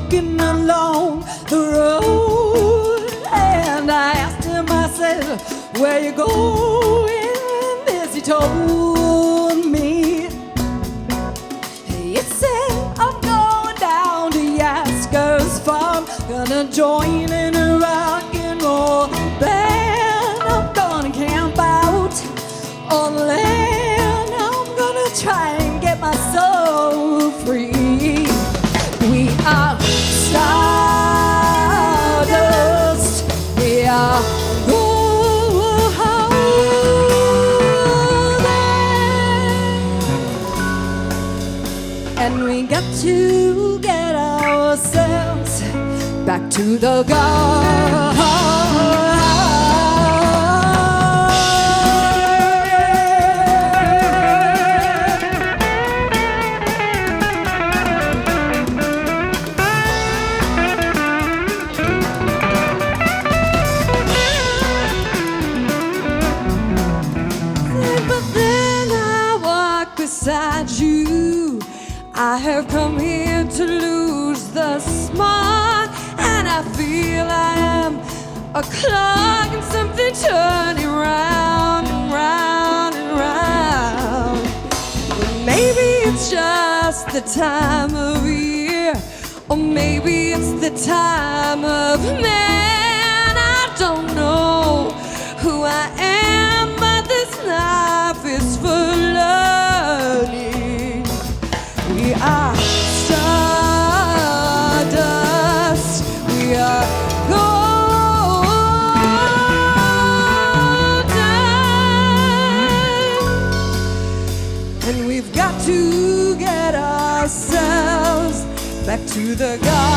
walking along the road, and I asked him, I said, where you going? This he told me. He said, I'm going down to Yasker's farm, gonna join in a rock and roll band. I'm gonna camp out on the land. I'm gonna try and get my soul free. We are stardust. We are golden, and we got to get ourselves back to the garden. Beside you, I have come here to lose the smart, and I feel I am a clock and something turning round and round and round. Maybe it's just the time of year, or maybe it's the time of man. I don't know who I am, but this life is for love. We are stardust. We are golden, and we've got to get ourselves back to the garden.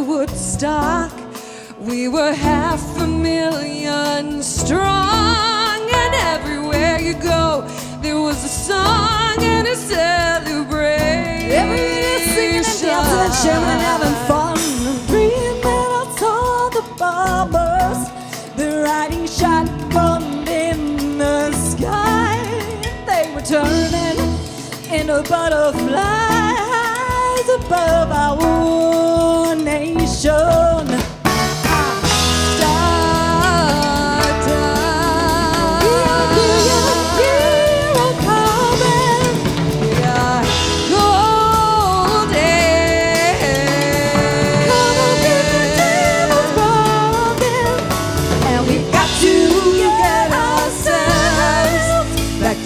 Woodstock, we were 500,000 strong, and everywhere you go, there was a song and a celebration. Everybody singing and dancing, shouting and having fun, dreaming out all the bombers, they're riding shotgun in the sky. They were turning into butterflies above our nation.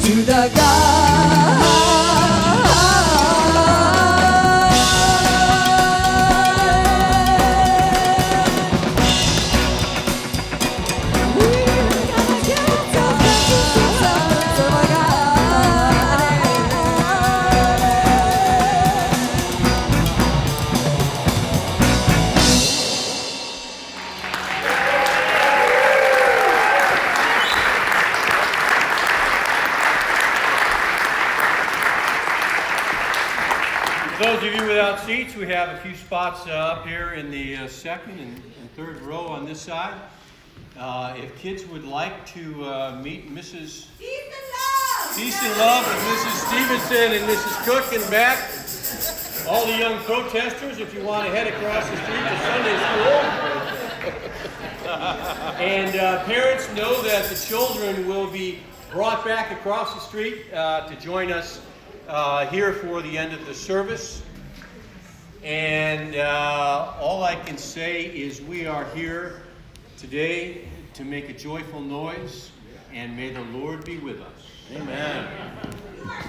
To the God. Those of you without seats, we have a few spots up here in the second and third row on this side. If kids would like to meet Mrs. Peace and Love with Mrs. Stevenson and Mrs. Cook in back. All the young protesters, if you want to head across the street to Sunday school. And parents, know that the children will be brought back across the street to join us here for the end of the service. And all I can say is we are here today to make a joyful noise, and may the Lord be with us. Amen. You are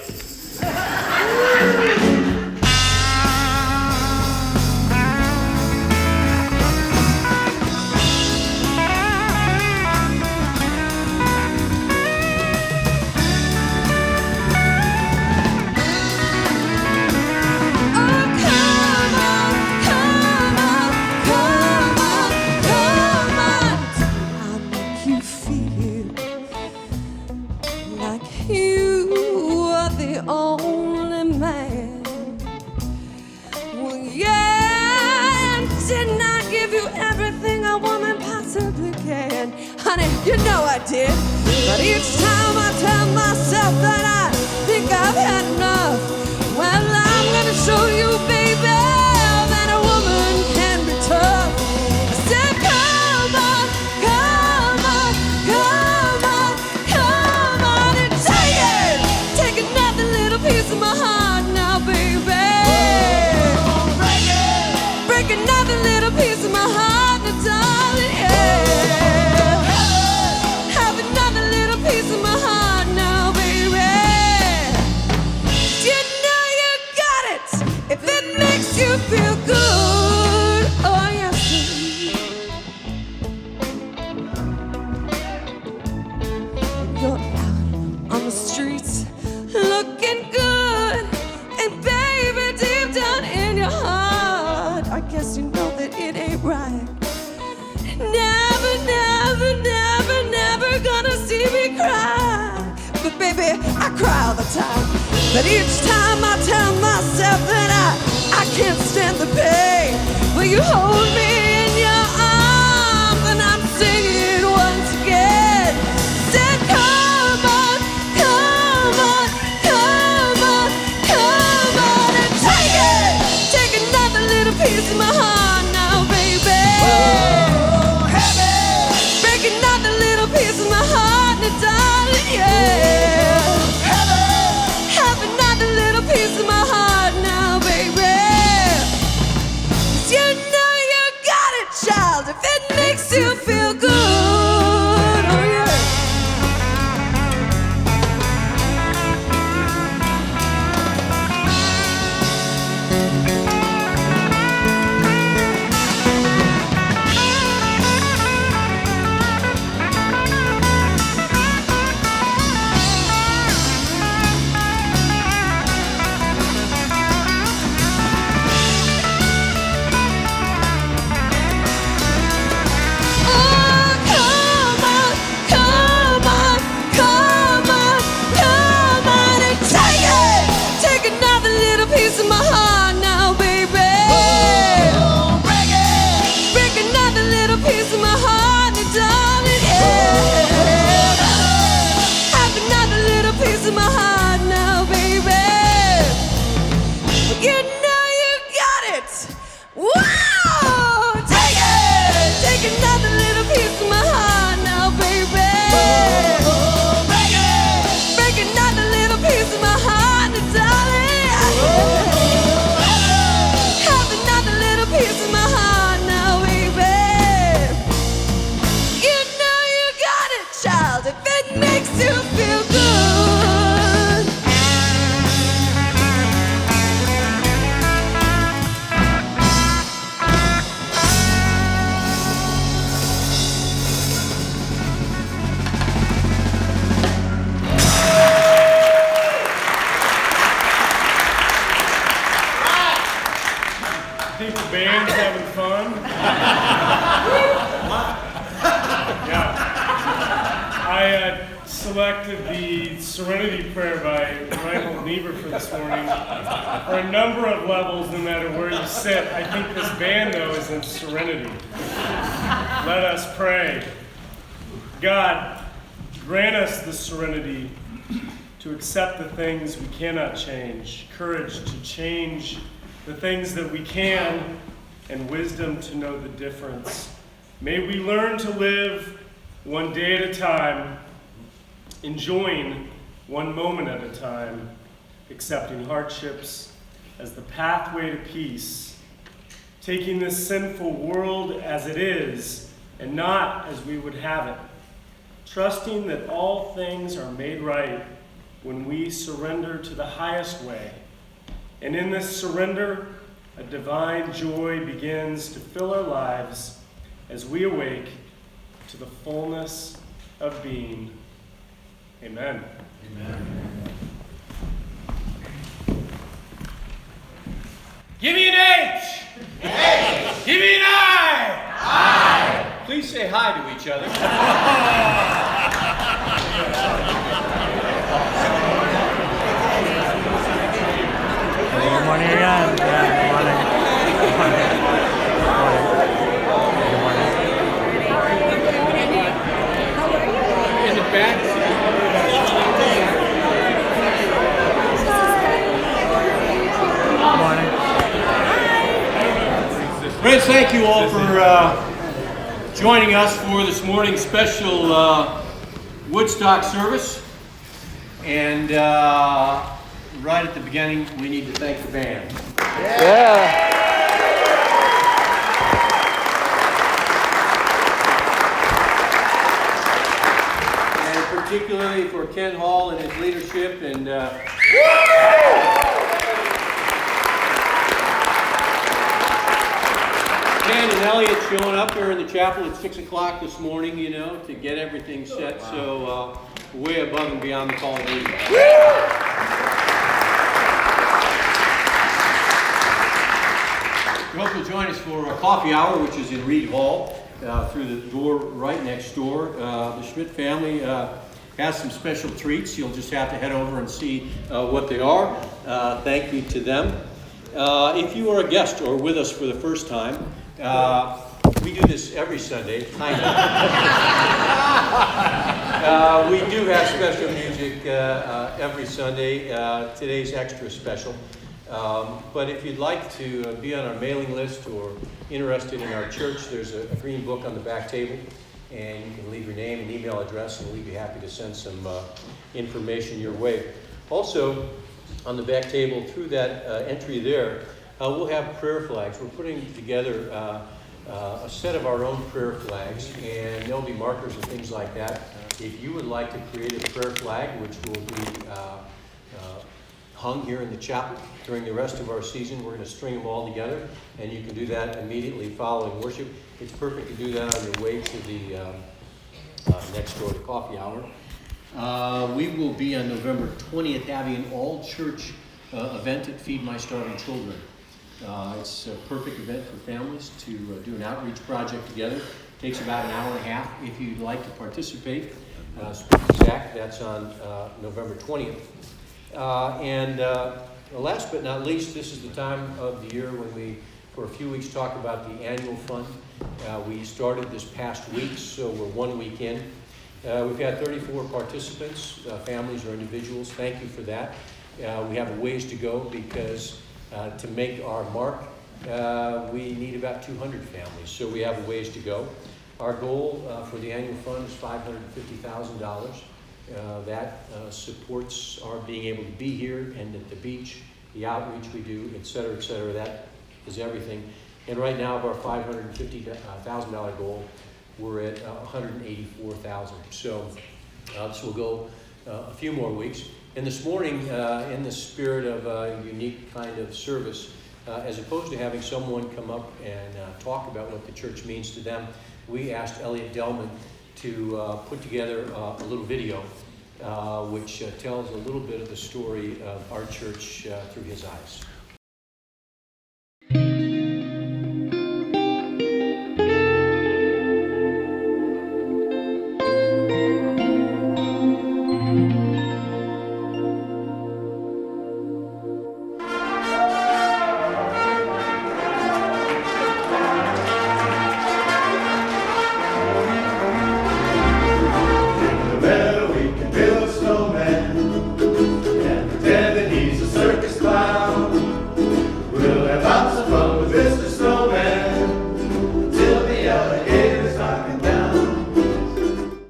so really. You know I did. But each time I tell myself that I think I've had enough, well, I'm gonna show you, baby, that a woman can be tough. I said, come on, come on, come on, come on and take it. Take another little piece of my heart now, baby. Break it. Break another little piece of my heart now, darling, yeah. Have another little piece of my heart now, baby. You know you got it if it makes you feel good. Oh, yes. You're out on the streets looking good, and baby, deep down in your heart, I guess you know that it ain't right. Never, never, never, never gonna see me cry. But baby, I cry all the time. But each time I tell myself that I can't stand the pain. Will you hold me in your arms? And I'm singing once again. Said, come on, come on, come on, come on and take it. Take another little piece of my heart now, baby. Break another little piece of my heart now, darling, yeah. Have another little piece of my heart now, baby. 'Cause you know you got it, child, if it makes you feel good. Oh, yeah. Oh, come on, come on, come on, come on and take it. Take another little piece of my heart now, baby. Break it. Break another little piece of my heart now, darling, yeah. Have another little piece of my heart now, baby. You know you got it. Wow! Take it! Take another little piece of my heart now, baby. Break it! Break another little piece of my heart now, darling. Have another little piece of my heart now, baby. You know you got it, child, if it makes you feel good. Think the band's having fun? Yeah. I selected the Serenity Prayer by Reinhold Niebuhr for this morning. For a number of levels, no matter where you sit, I think this band, though, is in serenity. Let us pray. God, grant us the serenity to accept the things we cannot change, courage to change the things that we can, and wisdom to know the difference. May we learn to live one day at a time, enjoying one moment at a time, accepting hardships as the pathway to peace, taking this sinful world as it is and not as we would have it, trusting that all things are made right when we surrender to the highest way. And in this surrender, a divine joy begins to fill our lives as we awake to the fullness of being. Amen. Amen. Give me an H. H. Give me an I. I. Please say hi to each other. Good morning again. Yeah, good morning. Good morning. Good morning. thank you all for joining us for this morning's special Woodstock service. And right at the beginning, we need to thank the band. Yeah. And particularly for Ken Hall and his leadership and Ken and Elliot showing up here in the chapel at 6 o'clock this morning, you know, to get everything set. So way above and beyond the call of duty. We hope you'll join us for a coffee hour, which is in Reed Hall, through the door right next door. The Schmidt family has some special treats. You'll just have to head over and see what they are. Thank you to them. If you are a guest or with us for the first time, we do this every Sunday, kind of. We do have special music every Sunday. Today's extra special. But if you'd like to be on our mailing list or interested in our church, there's a green book on the back table, and you can leave your name and email address, and we'd be happy to send some information your way. Also, on the back table, through that entry there, we'll have prayer flags. We're putting together a set of our own prayer flags, and there'll be markers and things like that. If you would like to create a prayer flag, which will be hung here in the chapel during the rest of our season, we're going to string them all together, and you can do that immediately following worship. It's perfect to do that on your way to the next door to coffee hour. We will be on November 20th having an all-church event at Feed My Starving Children. It's a perfect event for families to do an outreach project together. It takes about an hour and a half. If you'd like to participate, speak to Zach. That's on November 20th. And last but not least, this is the time of the year when we, for a few weeks, talk about the annual fund. We started this past week, so we're 1 week in. We've had 34 participants, families or individuals. Thank you for that. We have a ways to go because to make our mark, we need about 200 families, so we have a ways to go. Our goal for the annual fund is $550,000. That supports our being able to be here and at the beach, the outreach we do, et cetera, et cetera. That is everything. And right now, of our $550,000 goal, we're at $184,000. So this will go a few more weeks. And this morning, in the spirit of a unique kind of service, as opposed to having someone come up and talk about what the church means to them, we asked Elliot Delman to put together a little video which tells a little bit of the story of our church through his eyes.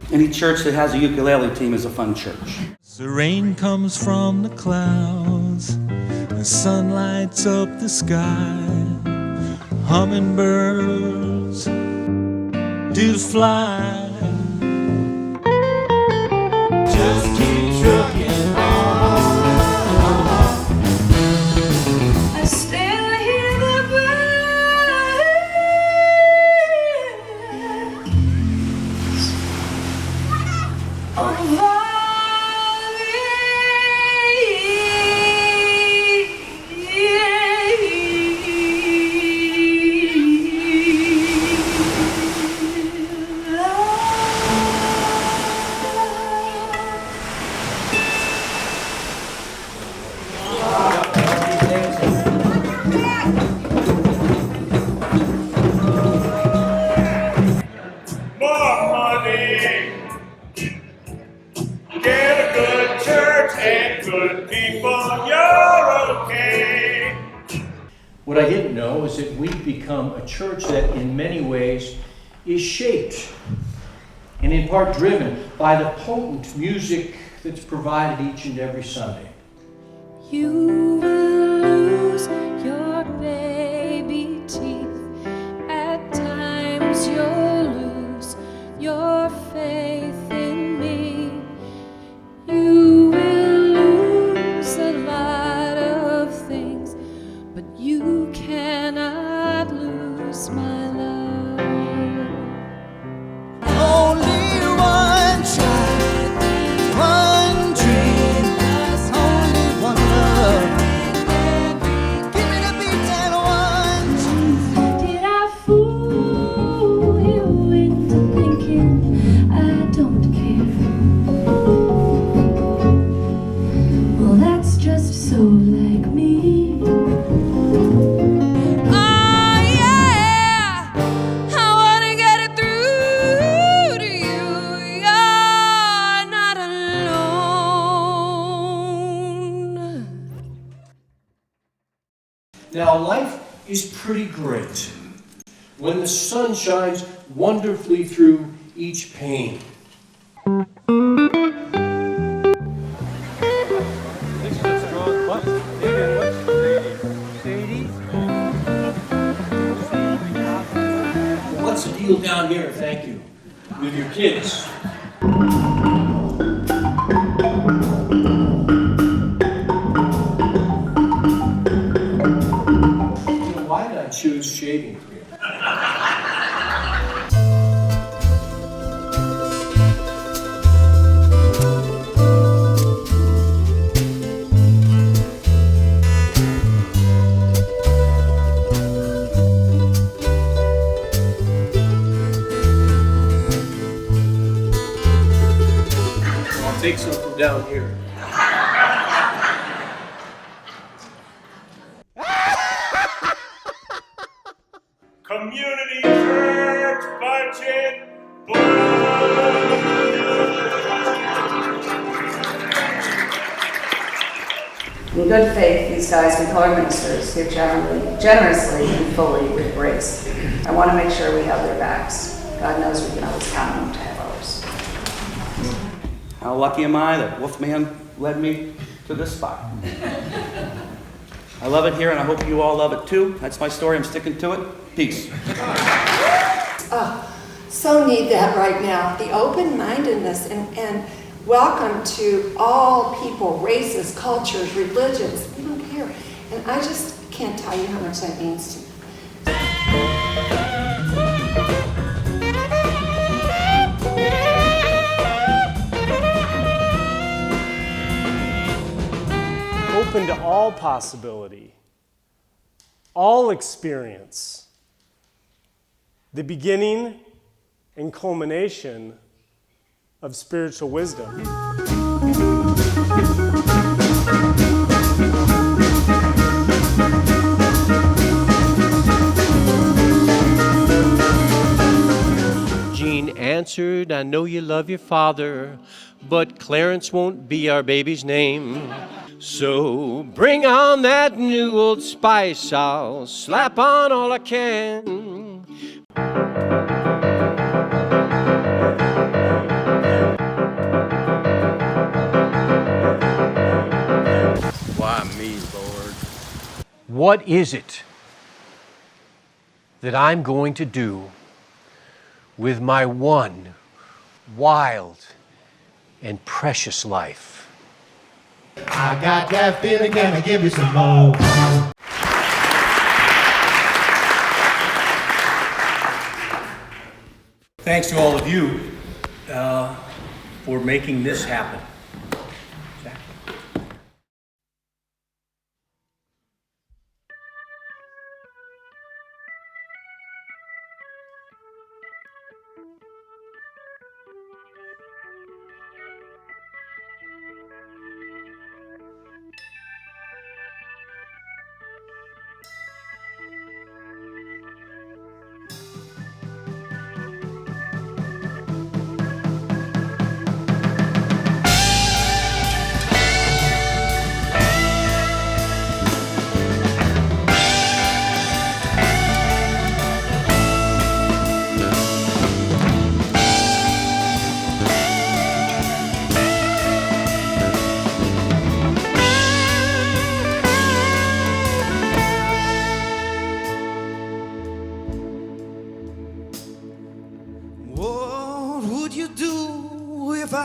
Any church that has a ukulele team is a fun church. The rain comes from the clouds, the sun lights up the sky. Hummingbirds do fly. Just keep trucking on. I still hear the birds of More money. Get a good church and good people, you're okay. What I didn't know is that we've become a church that in many ways is shaped and in part driven by the potent music that's provided each and every Sunday. You will lose your baby teeth. At times you'll lose your faith in me. You will lose a lot of things, but you cannot lose my love. Only one child, one dream, only one love. Give me the beat and one. Did I fool you into thinking I don't care? Well, that's just so like me. Oh yeah, I wanna get it through to you. You're not alone. Now, life is pretty great when the sun shines wonderfully through each pane. What's the deal down here, thank you, with your kids? Why did I choose shaving cream? I'll take some from down here. Community church budget In good faith, these guys, we call ministers, give generously and fully with grace. I want to make sure we have their backs. God knows we can always count on them to have ours. How lucky am I that Wolfman led me to this spot? I love it here, and I hope you all love it too. That's my story. I'm sticking to it. Peace. So need that right now. The open-mindedness and welcome to all people, races, cultures, religions. We don't care. And I just can't tell you how much that means to me. open to all possibility, all experience, the beginning and culmination of spiritual wisdom. Jean answered, I know you love your father, but Clarence won't be our baby's name. So bring on that new old spice, I'll slap on all I can. Why me, Lord? What is it that I'm going to do with my one wild and precious life? I got that feeling, can I give you some more? Thanks to all of you for making this happen.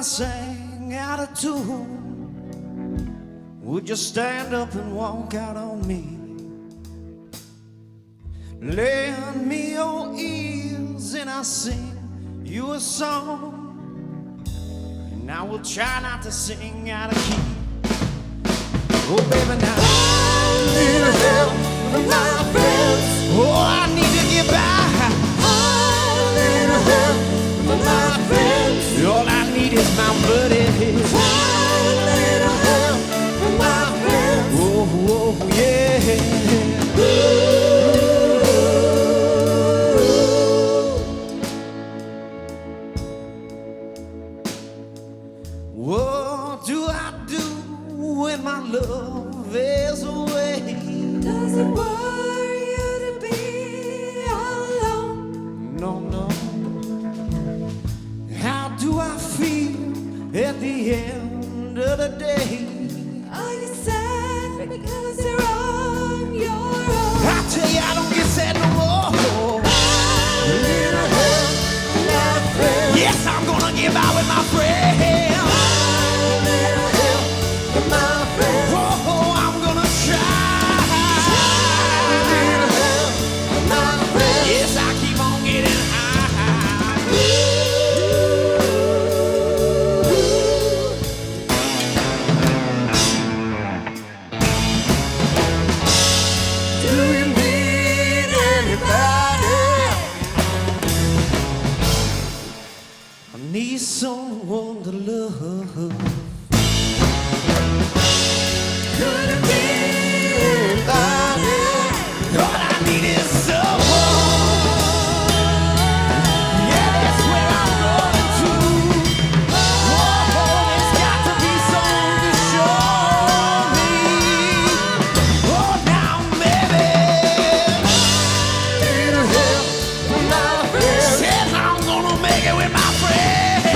sang out of tune, would you stand up and walk out on me? Lend me your ears and I'll sing you a song, and I will try not to sing out of key. Oh baby, now I need help from my friends. Oh, I need to get by. I need help from my friends. All I need is my buddy. I need help from my friends. Oh, oh yeah. What do I do when my love is away? Does it worry you to be alone? No, no. How do I feel at the end of the day? Are you sad because you're on your own? I tell you, I don't get sad no more. Yes, I'm gonna give out with my friends. Oh, I'm gonna try. Yes, I keep on getting high. Do you need anybody? I need someone to love. Could it be anybody? All I need is someone. Yeah, that's where I'm going to. Oh, there's got to be someone to show me. Oh, now maybe need help from my friends. Said I'm gonna make it with my friends.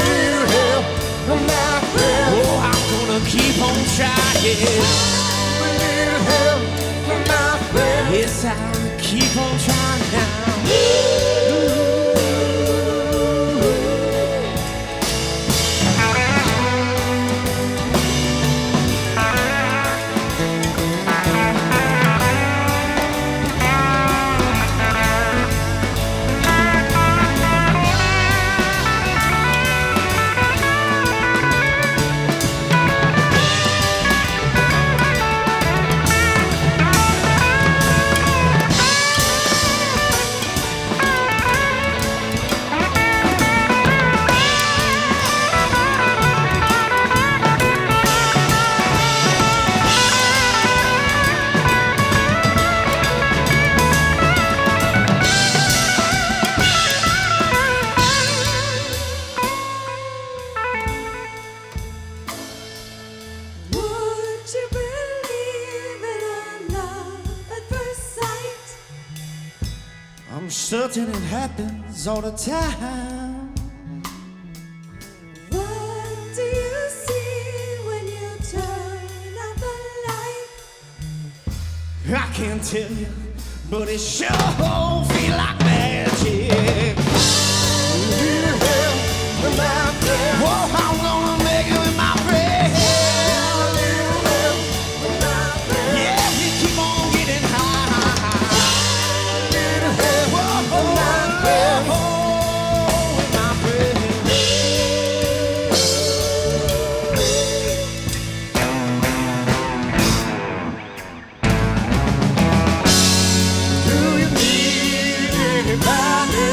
Need help from my friends. Oh, I'm gonna keep on trying. We need help from my friends. Yes, I'll keep on trying now. Would you believe in a love at first sight? I'm certain it happens all the time. What do you see when you turn out the light? I can't tell you, but it sure feel like magic. Need help with my friends. Oh, I'm gonna make it with my friends. Yeah, we keep on getting high. Need help with my friends. Oh, with my friends. Do you need anybody?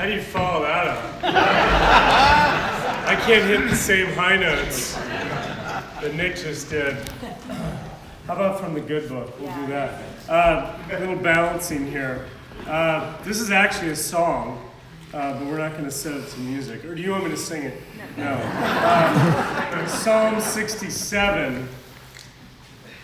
How do you follow that up? I can't hit the same high notes that Nick just did. How about from the good book? We'll do that. A little balancing here. This is actually a song, but we're not going to set it to music. Or do you want me to sing it? No. Psalm 67.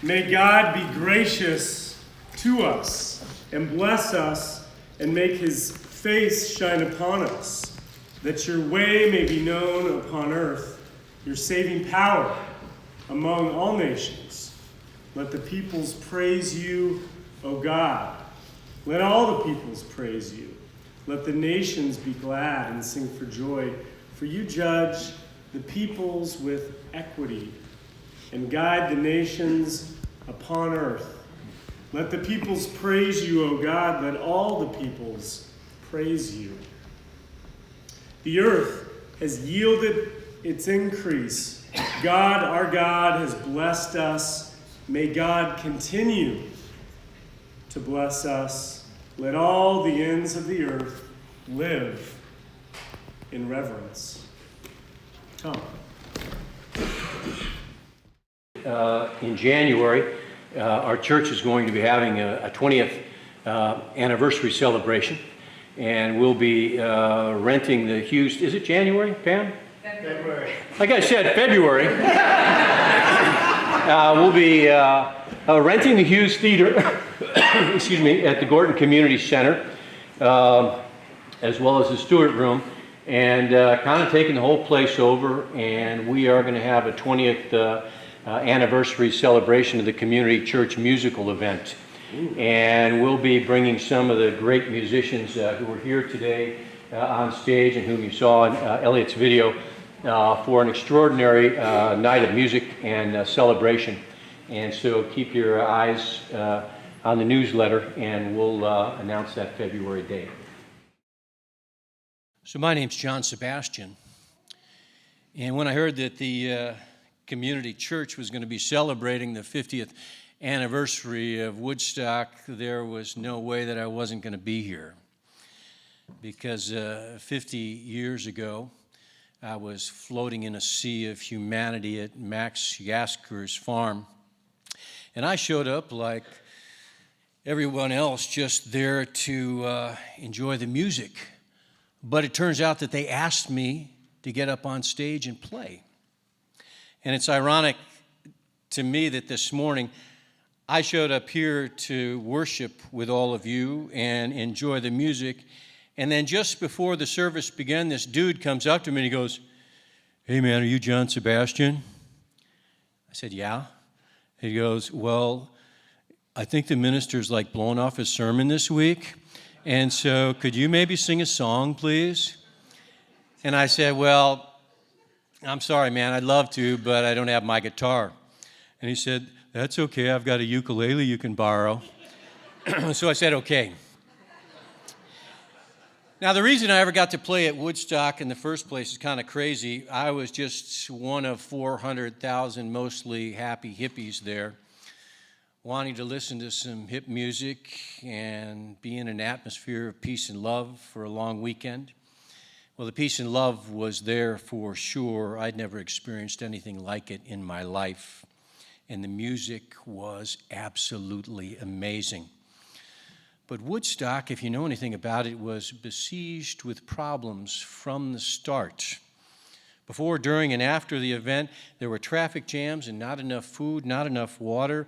May God be gracious to us and bless us and make his face shine upon us, that your way may be known upon earth, your saving power among all nations. Let the peoples praise you, O God. Let all the peoples praise you. Let the nations be glad and sing for joy, for you judge the peoples with equity and guide the nations upon earth. Let the peoples praise you, O God. Let all the peoples praise you. The earth has yielded its increase. God, our God, has blessed us. May God continue to bless us. Let all the ends of the earth live in reverence. Come. In January, our church is going to be having a 20th anniversary celebration, and we'll be renting the Hughes. Is it January, Pam? February. Like I said, February. We'll be renting the Hughes Theater, excuse me, at the Gorton Community Center, as well as the Stewart Room, and kind of taking the whole place over. And we are going to have a 20th anniversary celebration of the community church musical event. And we'll be bringing some of the great musicians who are here today on stage and whom you saw in Elliot's video for an extraordinary night of music and celebration. And so keep your eyes on the newsletter, and we'll announce that February date. So my name's John Sebastian, and when I heard that the community church was going to be celebrating the 50th anniversary of Woodstock, there was no way that I wasn't going to be here. Because 50 years ago, I was floating in a sea of humanity at Max Yasker's farm. And I showed up like everyone else, just there to enjoy the music. But it turns out that they asked me to get up on stage and play. And it's ironic to me that this morning I showed up here to worship with all of you and enjoy the music. And then just before the service began, this dude comes up to me and he goes, "Hey man, are you John Sebastian?" I said, "Yeah." He goes, "Well, I think the minister's like blowing off his sermon this week. And so could you maybe sing a song, please?" And I said, "Well, I'm sorry, man, I'd love to, but I don't have my guitar." And he said, "That's okay, I've got a ukulele you can borrow." So I said, okay. Now, the reason I ever got to play at Woodstock in the first place is kind of crazy. I was just one of 400,000 mostly happy hippies there, wanting to listen to some hip music and be in an atmosphere of peace and love for a long weekend. Well, the peace and love was there for sure. I'd never experienced anything like it in my life. And the music was absolutely amazing. But Woodstock, if you know anything about it, was besieged with problems from the start. Before, during, and after the event, there were traffic jams and not enough food, not enough water,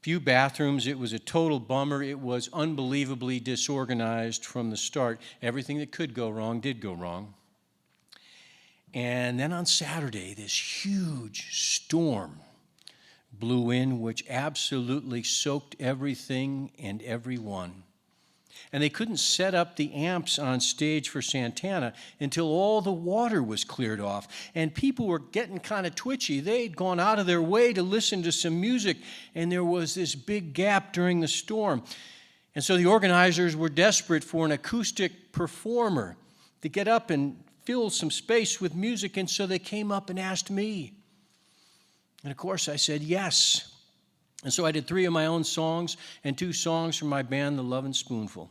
few bathrooms. It was a total bummer. It was unbelievably disorganized from the start. Everything that could go wrong did go wrong. And then on Saturday, this huge storm blew in, which absolutely soaked everything and everyone. And they couldn't set up the amps on stage for Santana until all the water was cleared off. And people were getting kind of twitchy. They'd gone out of their way to listen to some music, and there was this big gap during the storm. And so the organizers were desperate for an acoustic performer to get up and fill some space with music, and so they came up and asked me. And of course I said yes. And so I did 3 of my own songs and 2 songs from my band, The Lovin' Spoonful.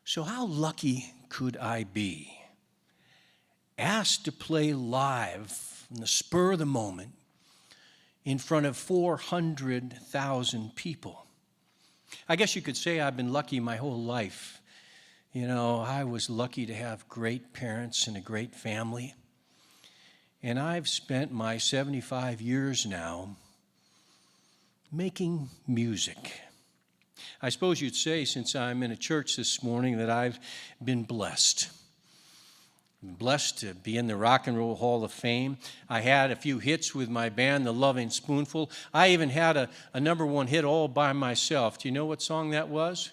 So how lucky could I be? Asked to play live in the spur of the moment in front of 400,000 people. I guess you could say I've been lucky my whole life. You know, I was lucky to have great parents and a great family. And I've spent my 75 years now making music. I suppose you'd say, since I'm in a church this morning, that I've been blessed. I'm blessed to be in the Rock and Roll Hall of Fame. I had a few hits with my band, The Loving Spoonful. I even had a number one hit all by myself. Do you know what song that was?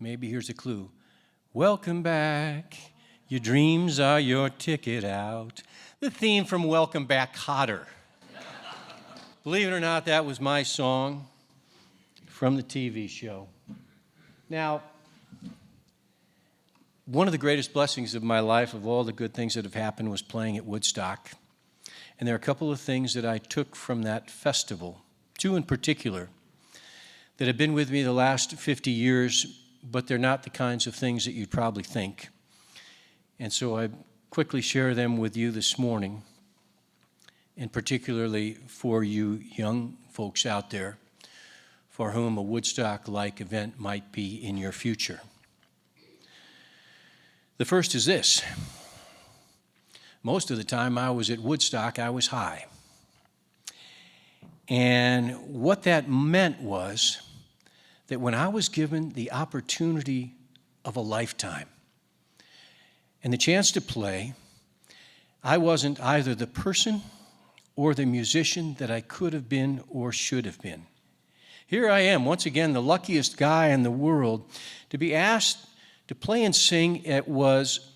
Maybe here's a clue. Welcome back. Your dreams are your ticket out. The theme from Welcome Back, Kotter. Believe it or not, that was my song from the TV show. Now, one of the greatest blessings of my life, of all the good things that have happened, was playing at Woodstock. And there are a couple of things that I took from that festival, two in particular, that have been with me the last 50 years, but they're not the kinds of things that you'd probably think. And so I quickly share them with you this morning, and particularly for you young folks out there for whom a Woodstock-like event might be in your future. The first is this. Most of the time I was at Woodstock, I was high. And what that meant was that when I was given the opportunity of a lifetime and the chance to play, I wasn't either the person or the musician that I could have been or should have been. Here I am, once again, the luckiest guy in the world to be asked to play and sing. It was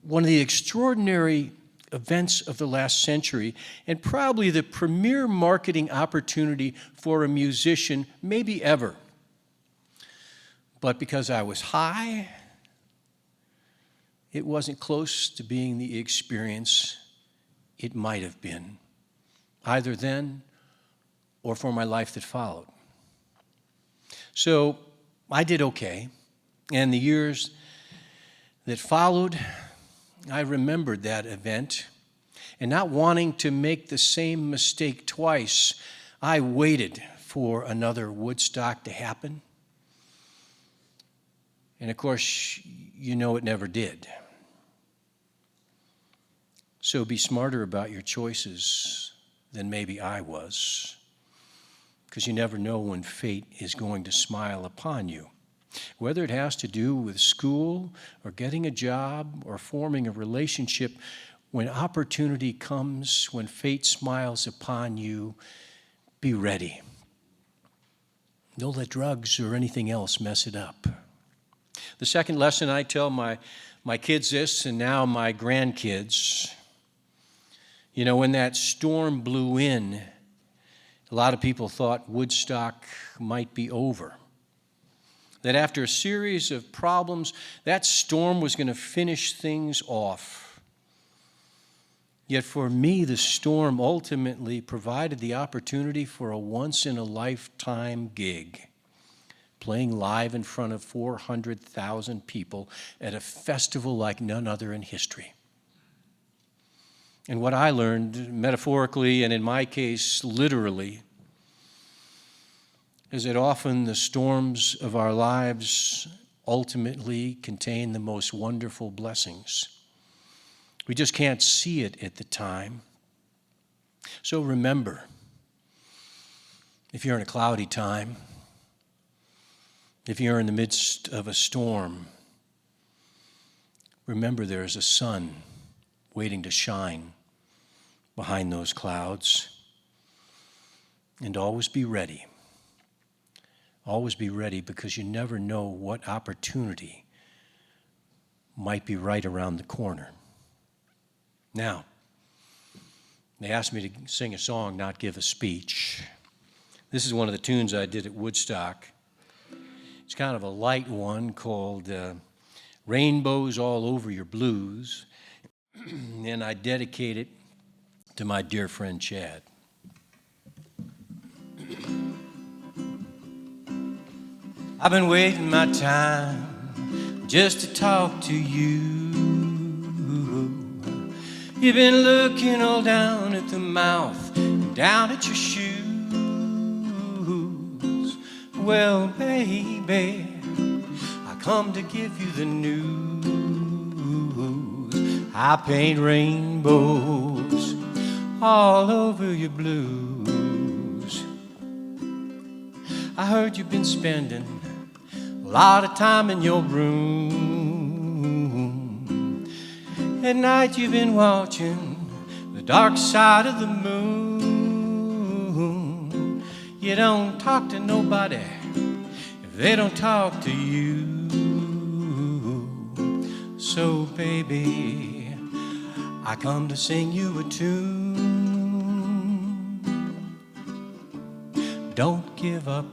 one of the extraordinary events of the last century, and probably the premier marketing opportunity for a musician, maybe ever. But because I was high, it wasn't close to being the experience it might have been, either then or for my life that followed. So I did okay, and the years that followed, I remembered that event, and not wanting to make the same mistake twice, I waited for another Woodstock to happen. And of course, you know it never did. So be smarter about your choices than maybe I was, because you never know when fate is going to smile upon you. Whether it has to do with school or getting a job or forming a relationship, when opportunity comes, when fate smiles upon you, be ready. Don't let drugs or anything else mess it up. The second lesson I tell my kids this, and now my grandkids, you know, when that storm blew in, a lot of people thought Woodstock might be over. That after a series of problems, that storm was going to finish things off. Yet for me, the storm ultimately provided the opportunity for a once-in-a-lifetime gig, playing live in front of 400,000 people at a festival like none other in history. And what I learned, metaphorically, and in my case, literally, is that often the storms of our lives ultimately contain the most wonderful blessings. We just can't see it at the time. So remember, if you're in a cloudy time, if you're in the midst of a storm, remember there's a sun waiting to shine behind those clouds. And always be ready. Always be ready, because you never know what opportunity might be right around the corner. Now, they asked me to sing a song, not give a speech. This is one of the tunes I did at Woodstock. It's kind of a light one called Rainbows All Over Your Blues, and I dedicate it to my dear friend Chad. I've been waiting my time just to talk to you. You've been looking all down at the mouth and down at your shoes. Well, baby, I come to give you the news. I paint rainbows all over your blues. I heard you've been spending a lot of time in your room. At night you've been watching the dark side of the moon. You don't talk to nobody if they don't talk to you. So baby, I come to sing you a tune. Don't give up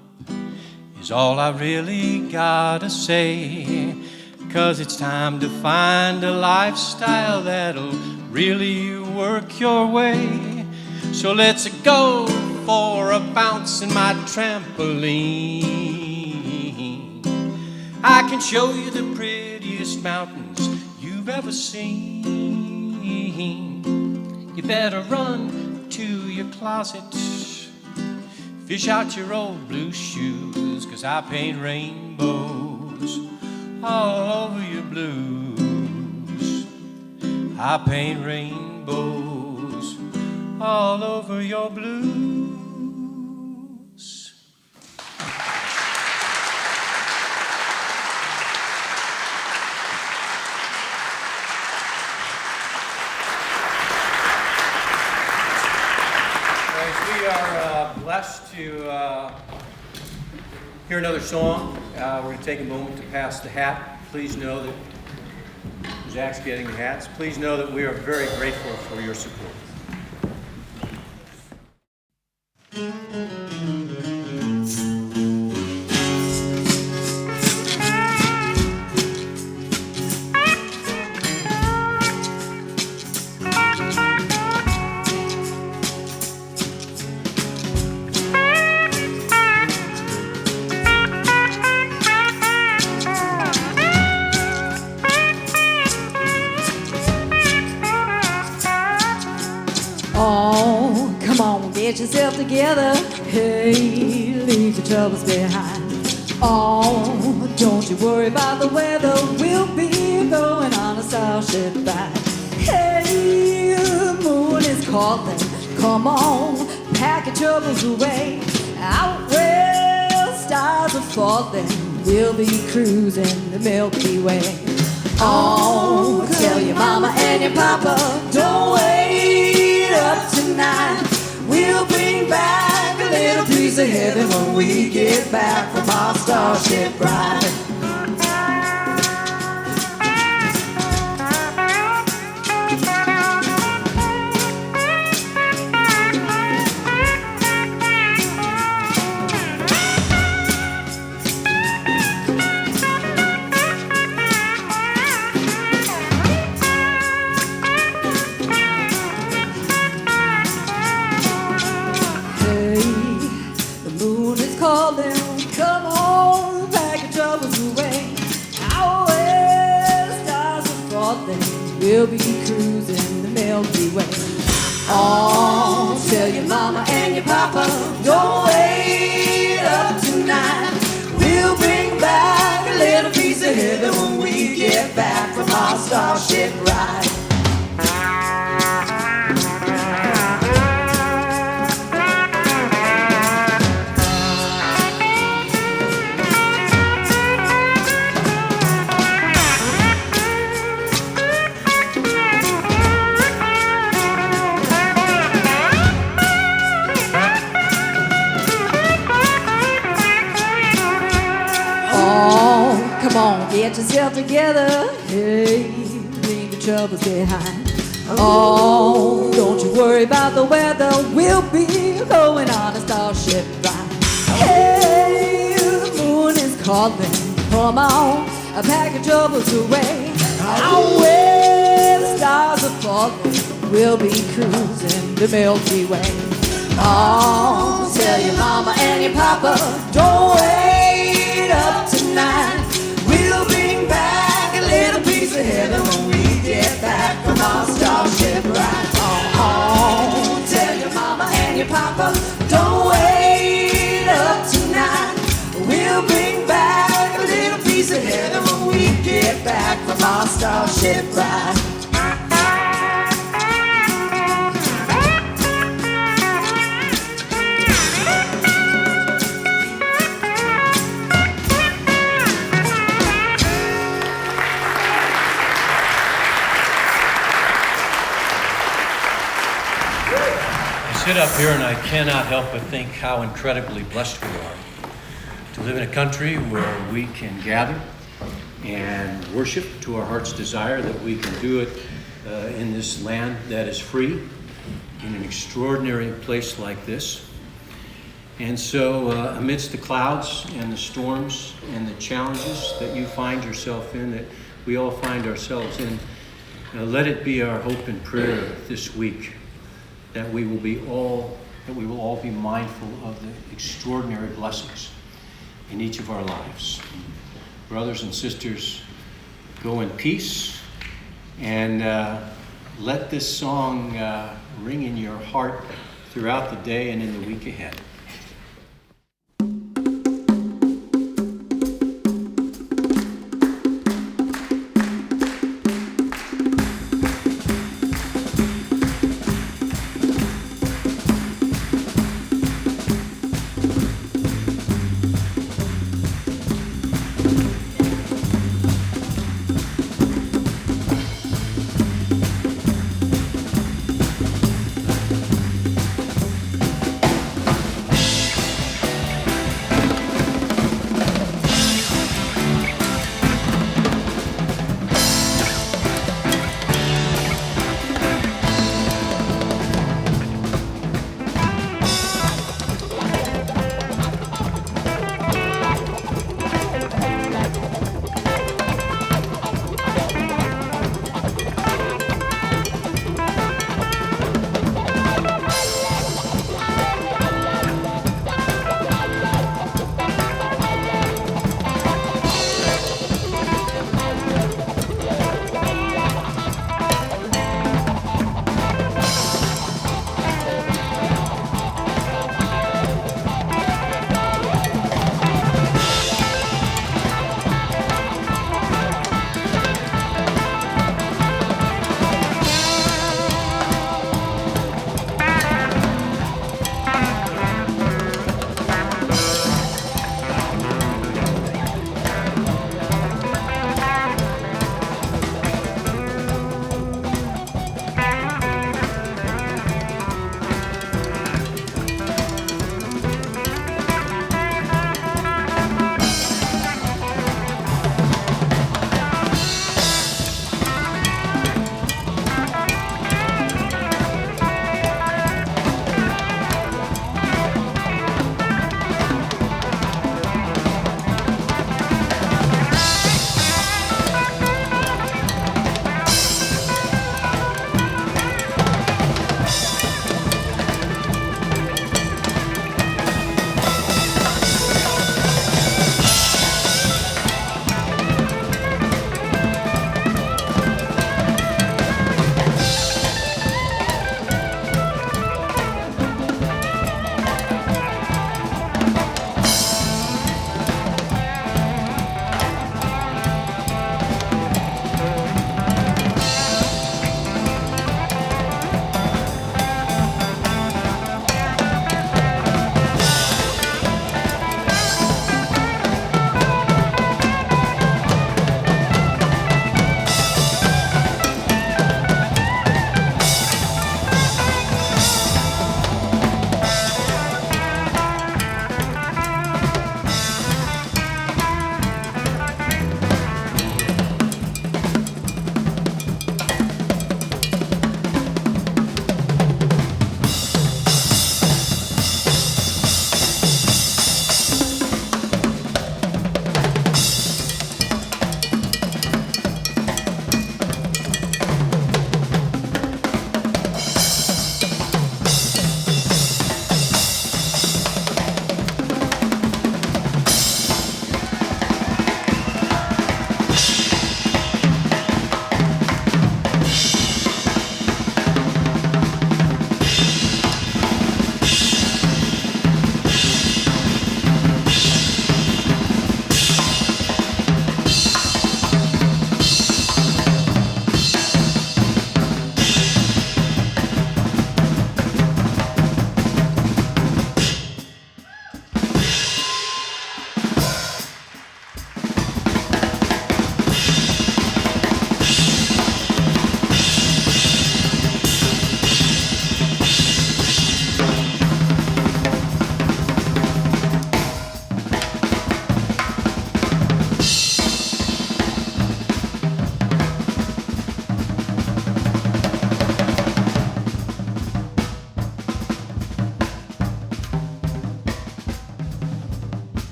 is all I really gotta say, 'cause it's time to find a lifestyle that'll really work your way. So let's go for a bounce in my trampoline. I can show you the prettiest mountains you've ever seen. You better run to your closet, fish out your old blue shoes, 'cause I paint rainbows all over your blues. I paint rainbows all over your blues. We are blessed to hear another song. We're going to take a moment to pass the hat. Please know that Zach's getting the hats. Please know that we are very grateful for your support. Oh, come on, get yourself together. Hey, leave your troubles behind. Oh, don't you worry about the weather. We'll be going on a starship ride. Hey, the moon is calling. Come on, pack your troubles away. Out where stars are falling, we'll be cruising the Milky Way. Oh, tell your mama and your papa, don't wait up tonight. We'll bring back a little piece of heaven when we get back from our starship ride. Come on, pack your troubles away. Out where stars are falling, we'll be cruising the Milky Way. Oh, tell your mama and your papa, don't wait up tonight. We'll bring back a little piece of heaven when we get back from our starship ride. Come on, get yourself together. Hey, leave the troubles behind. Oh, don't you worry about the weather. We'll be going on a starship ride. Hey, the moon is calling. Come on, pack your troubles away. Out where the stars are falling, we'll be cruising the Milky Way. Oh, tell your mama and your papa, don't wait up together when we get back from our starship ride. I sit up here and I cannot help but think how incredibly blessed we are to live in a country where we can gather and worship to our heart's desire, that we can do it in this land that is free, in an extraordinary place like this. And so amidst the clouds and the storms and the challenges that you find yourself in, that we all find ourselves in, let it be our hope and prayer this week that we will all be mindful of the extraordinary blessings in each of our lives. Brothers and sisters, go in peace, and let this song ring in your heart throughout the day and in the week ahead.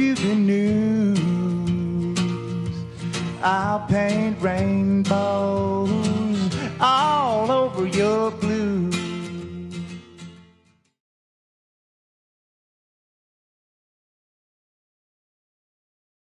you the news. I'll paint rainbows all over your blue